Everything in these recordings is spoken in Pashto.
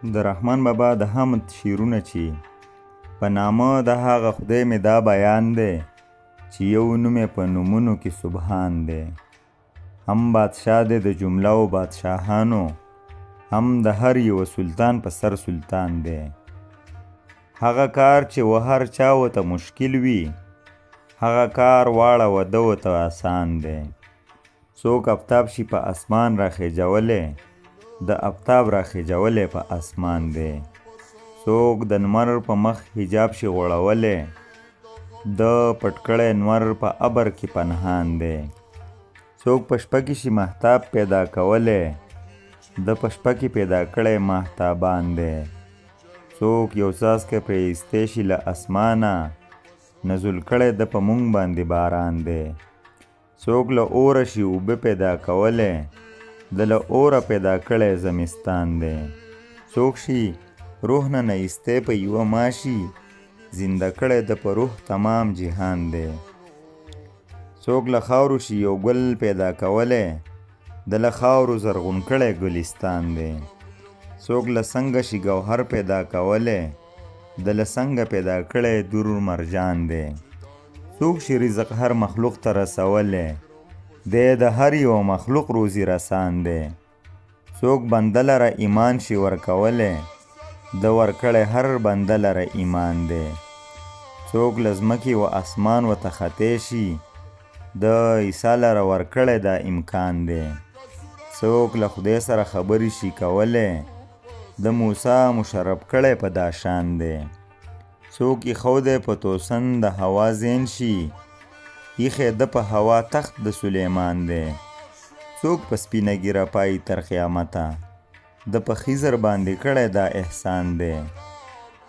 د رحمان بابا د حمد شعرونه چې په نامه د هغه خدای مې دا بیان دی چې یو نوم یې په نومونو کې سبحان دی. هم بادشاه دی د جمله و بادشاهانو، هم د هر یو سلطان په سر سلطان دی. هغه کار چې و هر چا ورته مشکل وي، هغه کار واړه و ده ورته آسان دی. څوک آفتاب شي په اسمان راخیژولی، د آفتاب راخیژولی په اسمان دی. څوک د نمر په مخ حجاب شي غوړولی، د پټ کړی نور په ابر کې پنهان دی. څوک په شپه کې شي مهتاب پیدا کولی، د په شپه کې پیدا کړی مهتابان دی. څوک یو څاڅکی پرې ایستی شي له اسمانه، نزول کړی د په مونږ باندې باران دی. څوک له اوره شي اوبه پیدا کولی، د له اوره پیدا کړی زمستان دی. څوک شي روح نه ایستی په یوه ماشي، زنده کړی د په روح تمام جهان دی. څوک له خاورو شي یو ګل پیدا کولی، د له خاورو زرغون کړی ګلستان دی. څوک له سنګه شي ګوهر پیدا کولی، د له سنګه پیدا کړی دور مرجان دی. څوک شي رزق هر مخلوق ته رسولی، دی د هر یو مخلوق روزي رسان دی. څوک بنده لره ایمان شي ورکولی، د ورکړی هر بنده لره ایمان دی. څوک له ځمکې و اسمان ورته خطی شي، د عیسی لره ورکړی دا امکان دی. څوک له خدای سره خبرې شي کولی، د موسی مشرب کړی په دا شان دی. څوک ایښودی په توسن د هوا زین شي، ایښی ده په هوا تخت د سلیمان دی. څوک په سپینه ږیره پایي تر قیامته، د په خیزر باندې کړی دا احسان دی.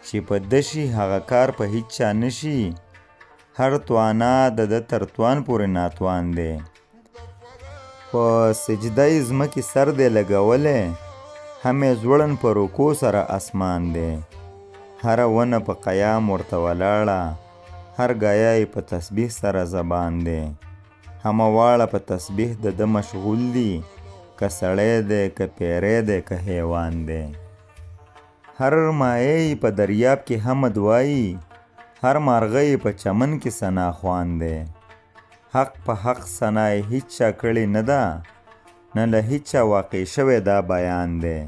چې په ده شي هغه کار په هیچ چا نشي، هر توانا د ده تر توان پورې ناتوان دی. په سجده یې ځمکې سر دی لګولی، هم یې ځوړن په رکو سره اسمان دی. هره ونه په قیام ورته ولاړه، هر ګیا یې په تسبیح سره زبان دی. همه واړه په تسبیح د ده مشغول دي، که سړی دی که پیری دی که حیوان دی. هر مایه یې په دریاب کې حمد وایي، هر مارغه یې په چمن کې ثنا خوان دی. حق په حق ثنا یې هیچ چا کړې نه ده، نه له هیچ چا واقع شوی دا بیان دی.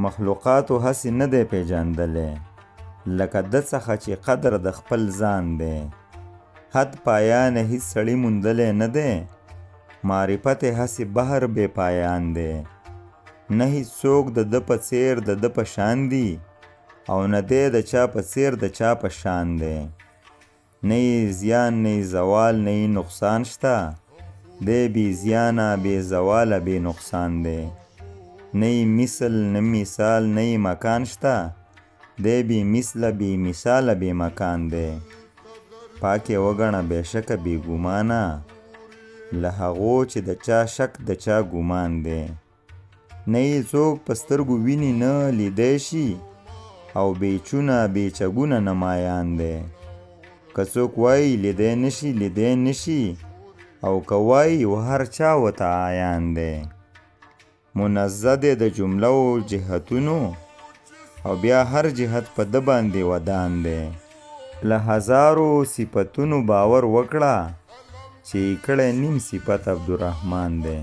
مخلوقاتو هسې نه دی پیژندلی، لکه ده څخه چې قدر د خپل ځان دی. حد پایانه هیڅ سړي موندلی نه دی، معرفت یې هسې بحر بې پایان دی. نه هیڅ څوک د ده په څیر د ده په شان دی، او نه دی د چا په څیر د چا په شان دی. نه یې زیان نه یې زوال نه یې نقصان شته، دی بې زیانه بې زواله بې نقصان دی. نه یې مثل نه مثال نه یې مکان شته، دی بې مثله بې مثاله بې مکان دی. پاک یې وګڼه بې شکه بې ګمانه، له هغو چې د چا شک د چا ګمان دی. نه یې څوک په سترګو ویني نه لیدی شي، او بې چونه بې چګونه نمایان دی. که څوک وایي لیدی نشي لیدی نشي، او که وایي و هر چا ورته عیان دی. منزه دی د جمله و جهتونو، او بیا هر جهت په ده باندې ودان دی. له هزارو صفتونو باور وکړه، چې کړی نیم صفت عبدالرحمن دی.